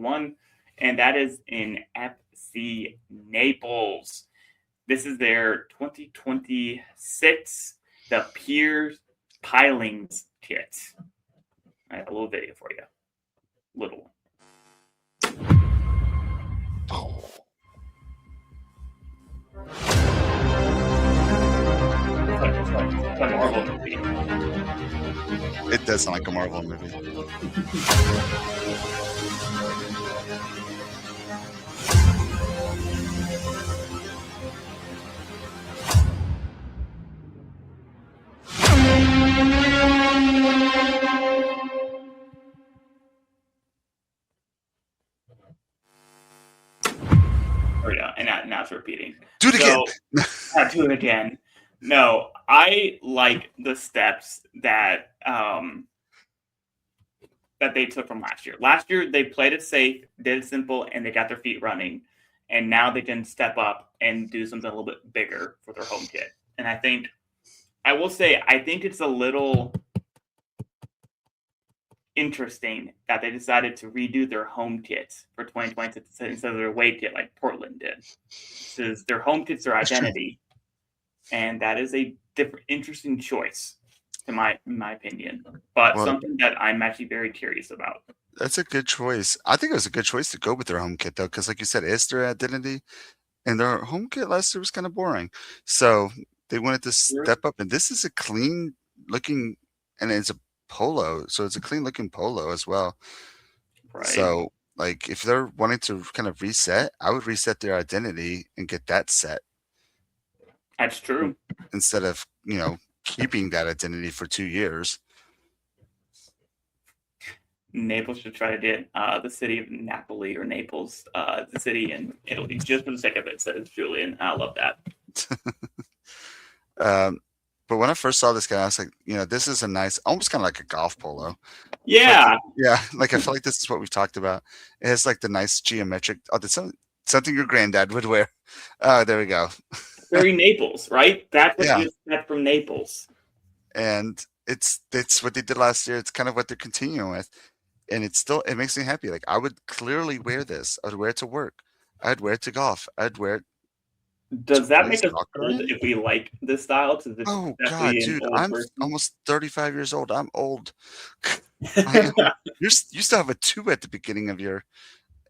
one, and that is in FC Naples. This is their 2026, the Pier Pilings Kit. I have a little video for you. Little. It's a Marvel movie. It does sound like a Marvel movie. Or no, and now it's repeating. Do it again. Do it again. No, I like the steps that that they took from last year. Last year they played it safe, did it simple, and they got their feet running. And now they can step up and do something a little bit bigger for their home kit. And I think it's a little interesting that they decided to redo their home kits for 2026 instead of their away kit like Portland did. Because their home kit's their identity. And that is a different, interesting choice, in my opinion. But something that I'm actually very curious about. That's a good choice. I think it was a good choice to go with their home kit, though, because like you said, it's their identity. And their home kit last year was kind of boring. So they wanted to step up. And this is a clean looking, and it's a polo. So it's a clean looking polo as well. Right. So, like, if they're wanting to kind of reset, I would reset their identity and get that set. That's true. Instead of, keeping that identity for 2 years. Naples should try to get the city of Napoli or Naples, the city in Italy, just for the sake of it, says Julian. I love that. But when I first saw this guy, I was like, this is a nice, almost kind of like a golf polo. Yeah. Like I feel like this is what we've talked about. It has like the nice geometric. Oh, that's something your granddad would wear. There we go. Very Naples, right? That's what you expect from Naples. And it's what they did last year. It's kind of what they're continuing with. And it makes me happy. Like, I would clearly wear this. I would wear it to work. I'd wear it to golf. I'd wear it. Does that make us old if we like this style? Oh, God, dude. I'm almost 35 years old. I'm old. You still have a 2 at the beginning of your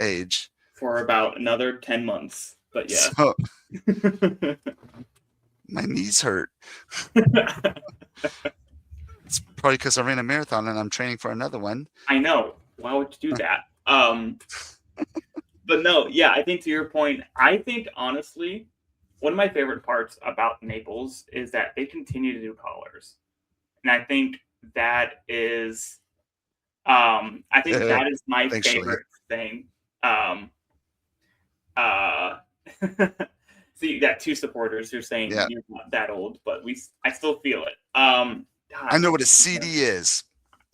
age. For about another 10 months. But yeah. So, my knees hurt. It's probably because I ran a marathon and I'm training for another one. I know. Why would you do that? But no, yeah, I think to your point, I think honestly, one of my favorite parts about Naples is that they continue to do colors. And I think that is that is my favorite thing. So you got 2 supporters who are saying you're not that old, but I still feel it. God, I know what a CD is.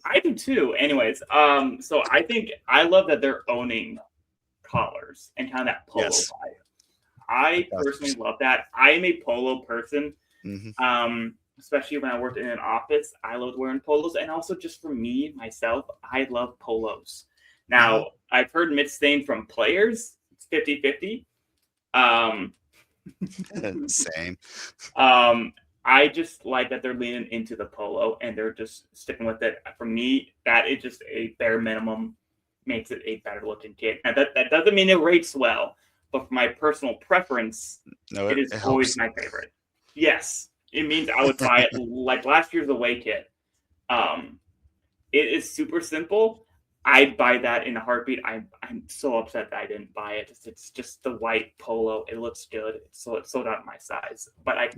I do too. Anyways, so I think I love that they're owning collars and kind of that polo vibe. I personally love that. I am a polo person, especially when I worked in an office. I loved wearing polos, and also just for me, myself, I love polos. Now, I've heard mixed things from players. It's 50-50. Same. I just like that they're leaning into the polo and they're just sticking with it. For me, that is just a bare minimum, makes it a better looking kit. Now that doesn't mean it rates well, but for my personal preference, it is always my favorite. Yes, it means I would buy it like last year's away kit. It is super simple. I'd buy that in a heartbeat. I'm so upset that I didn't buy it. It's just the white polo. It looks good. It's sold out my size. But I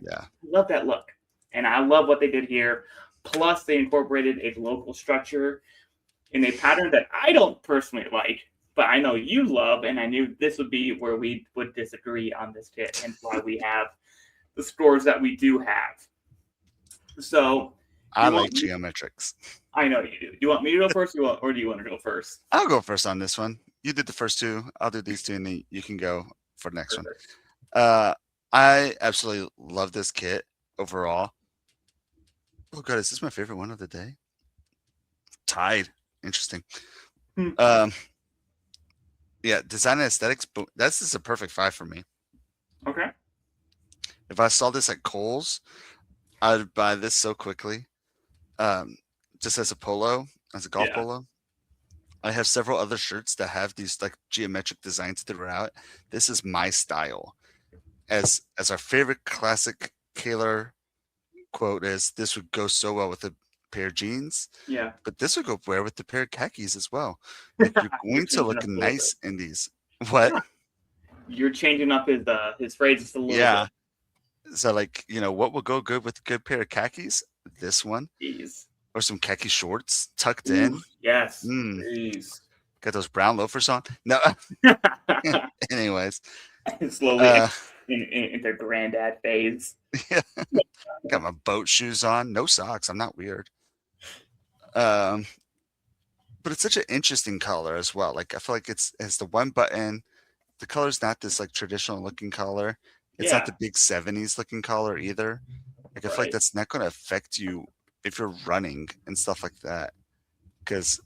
love that look. And I love what they did here. Plus, they incorporated a local structure in a pattern that I don't personally like, but I know you love. And I knew this would be where we would disagree on this kit, and why we have the scores that we do have. So I like geometrics. I know you do. Do you want me to go first, or do you want to go first? I'll go first on this one. You did the first 2. I'll do these 2, and then you can go for the next one. I absolutely love this kit overall. Oh, God, is this my favorite one of the day? Tied. Interesting. Yeah, design and aesthetics, but that's just a perfect 5 for me. Okay. If I saw this at Kohl's, I'd buy this so quickly. Um, just as a polo, as a golf Yeah. polo. I have several other shirts that have these like geometric designs throughout. This is my style. As our favorite classic Kaler quote is, "This would go so well with a pair of jeans, Yeah. but this would go well with the pair of khakis as well." Like you're You're going to changing look up a little bit. nice in these. What? You're changing up his phrase just a little Yeah. bit. So like, what will go good with a good pair of khakis? This one Jeez. or some khaki shorts tucked Ooh, in. yes. Mm, Jeez. got those brown loafers on. No, anyways, Slowly uh, into granddad phase. yeah, got my boat shoes on, no socks. I'm not weird. Um, but it's such an interesting color as well. Like I feel like it's the one button. The color's not this like traditional looking color. It's not Yeah. the big 70s looking color either. Like I feel like Right. that's not going to affect you if you're running and stuff like that. Because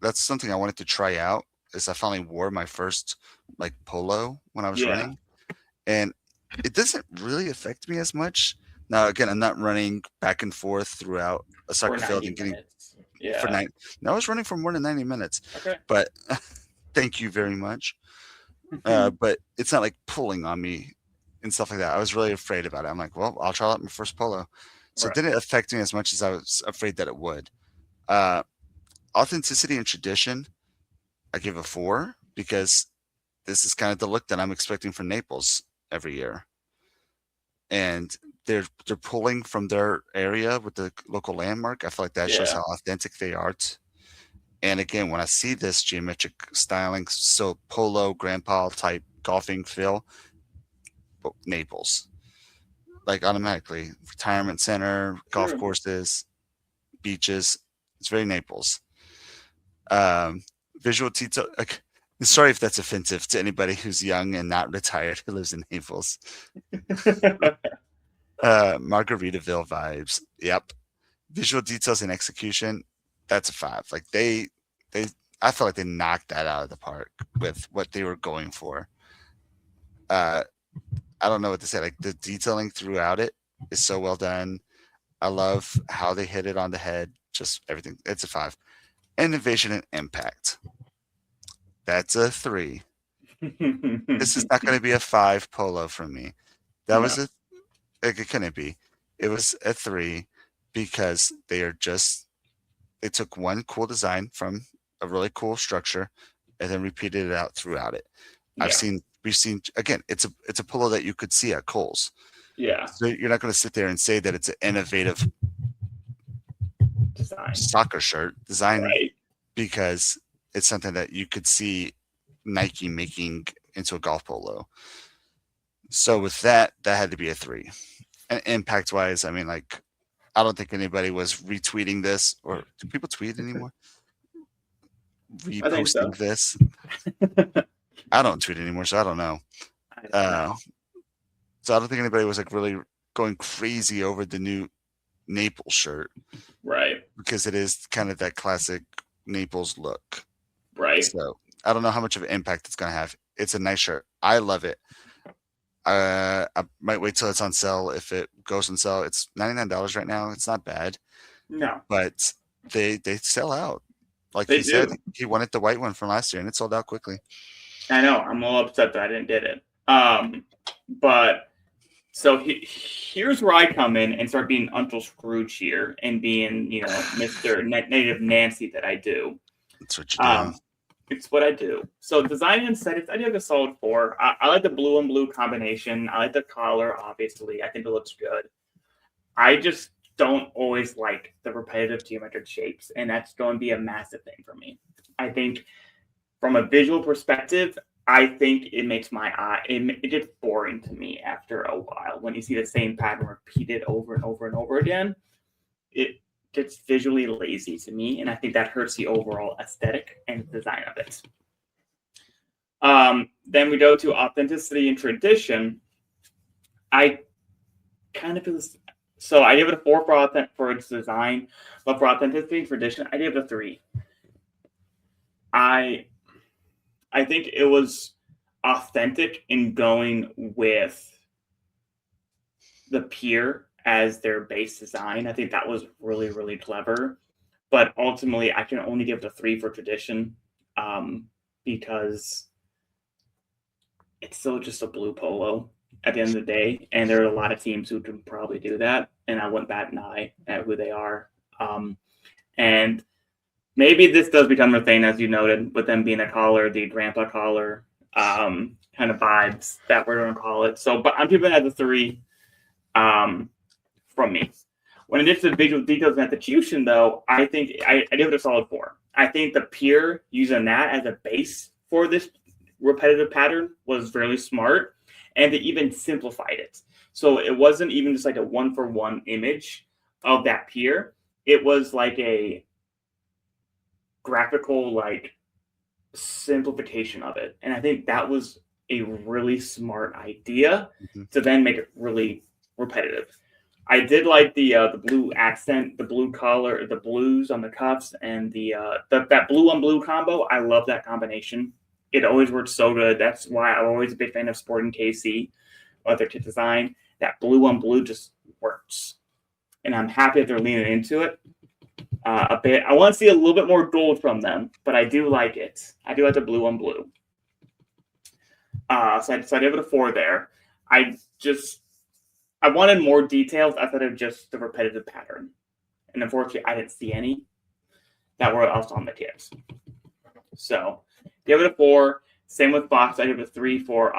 that's something I wanted to try out. Is I finally wore my first like polo when I was Yeah. running, and it doesn't really affect me as much. Now, again, I'm not running back and forth throughout a For soccer field 90 and getting minutes. for Yeah. nine. No, I was running for more than 90 minutes, Okay. but thank you very much. But it's not like pulling on me and stuff like that. I was really afraid about it. I'm like, well, I'll try out my first polo. So it Right. didn't affect me as much as I was afraid that it would. Uh, Authenticity and tradition, I give a 4 because this is kind of the look that I'm expecting from Naples every year. And they're pulling from their area with the local landmark. I feel like that shows Yeah. how authentic they are. And again, when I see this geometric styling, so polo, grandpa type golfing feel, Naples, like automatically, retirement center, golf True. courses, beaches. It's very Naples. Um, Visual detail. Like, sorry if that's offensive to anybody who's young and not retired who lives in Naples. Margaritaville vibes. Yep. Visual details and execution. That's a 5. Like they. I feel like they knocked that out of the park with what they were going for. Uh, I don't know what to say. Like the detailing throughout it is so well done. I love how they hit it on the head. Just everything. It's a 5. Innovation and impact. That's a 3. This is not going to be a 5 polo from me. That No. was a like it couldn't be. It was a 3 because they took one cool design from a really cool structure and then repeated it out throughout it. Yeah. We've seen again, it's a polo that you could see at Kohl's. Yeah. So you're not going to sit there and say that it's an innovative Design. soccer shirt design Right. because it's something that you could see Nike making into a golf polo. So with that, that had to be a 3. And impact wise, I mean, like, I don't think anybody was retweeting this, or do people tweet anymore? I think Reposting so. this. I don't tweet anymore, so I don't know. I don't Uh, know. so I don't think anybody was like really going crazy over the new Naples shirt Right. because it is kind of that classic Naples look. Right. So I don't know how much of an impact it's going to have. It's a nice shirt. I love it. I might wait till it's on sale. If it goes on sale, it's $99 right now. It's not bad, No. but they sell out. Like They he said, do. he wanted the white one from last year, and it sold out quickly. I know. I'm a little upset that I didn't get it. But so here's where I come in and start being Uncle Scrooge here and being, Mr. Native Nancy that I do. That's what you do. It's what I do. So design and aesthetics, I give a solid 4. I like the blue and blue combination. I like the collar, obviously. I think it looks good. I just don't always like the repetitive geometric shapes, and that's going to be a massive thing for me. I think from a visual perspective, I think it makes my eye, it gets boring to me after a while. When you see the same pattern repeated over and over and over again, it gets visually lazy to me, and I think that hurts the overall aesthetic and design of it. Then we go to authenticity and tradition. I kind of feel this, so I give it a 4 for its design, but for authenticity and tradition, I give it a 3. I I think it was authentic in going with the Pier as their base design. I think that was really, really clever. But ultimately, I can only give it a 3 for tradition, because it's still just a blue polo at the end of the day. And there are a lot of teams who can probably do that. And I wouldn't bat an eye at who they are. And maybe this does become a thing, as you noted, with them being a collar, the grandpa collar kind of vibes that we're going to call it. So, but I'm keeping it at the 3 from me. When it gets to the visual details and execution, though, I think I give it a solid 4. I think the Pier using that as a base for this repetitive pattern was really smart, and they even simplified it. So it wasn't even just like a 1-for-1 image of that Pier. It was like a graphical like simplification of it, and I think that was a really smart idea to then make it really repetitive. I did like the blue accent, the blue collar, the blues on the cuffs, and that blue on blue combo. I love that combination. It always works so good. That's why I'm always a big fan of Sporting KC, with their kit design. That blue on blue just works, and I'm happy that they're leaning into it a bit. I want to see a little bit more gold from them, but I do like it. I do like the blue on blue. So I give it a 4 there. I wanted more details outside of just the repetitive pattern. And unfortunately, I didn't see any that were also on the kits. So give it a 4. Same with Fox. I give it a 3 for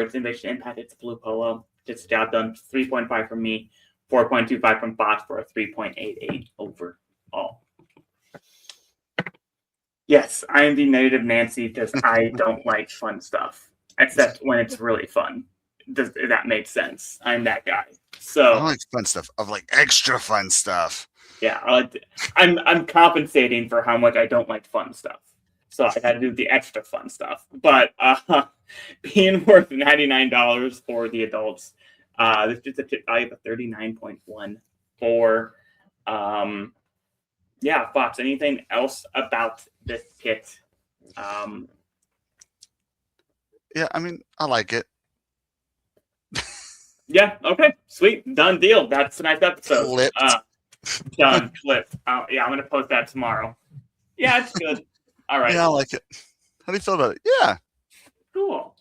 its innovation impact. It's a blue polo. Gets the job done. 3.5 from me. 4.25 from Fox for a 3.88 overall. Yes, I am the negative Nancy because I don't like fun stuff, except when it's really fun. Does that make sense? I'm that guy. So I like fun stuff. I like extra fun stuff. Yeah, I'm compensating for how much I don't like fun stuff. So I got to do the extra fun stuff. But being worth $99 for the adults, this is a tip value of 39.14. Yeah, Fox. Anything else about this kit? Yeah, I mean, I like it. Yeah. Okay. Sweet. Done deal. That's tonight's episode. Clipped. Done. Clipped. Yeah, I'm gonna post that tomorrow. Yeah, it's good. All right. Yeah, I like it. How do you feel about it? Yeah. Cool.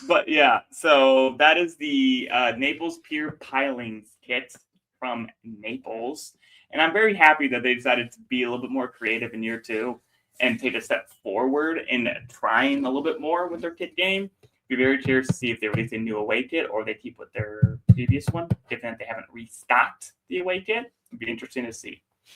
But yeah, so that is the Naples Pier Pilings Kit from Naples, and I'm very happy that they decided to be a little bit more creative in year 2 and take a step forward in trying a little bit more with their kit game. Be very curious to see if they release a new away kit or they keep with their previous one, given that they haven't restocked the away kit. It'd be interesting to see.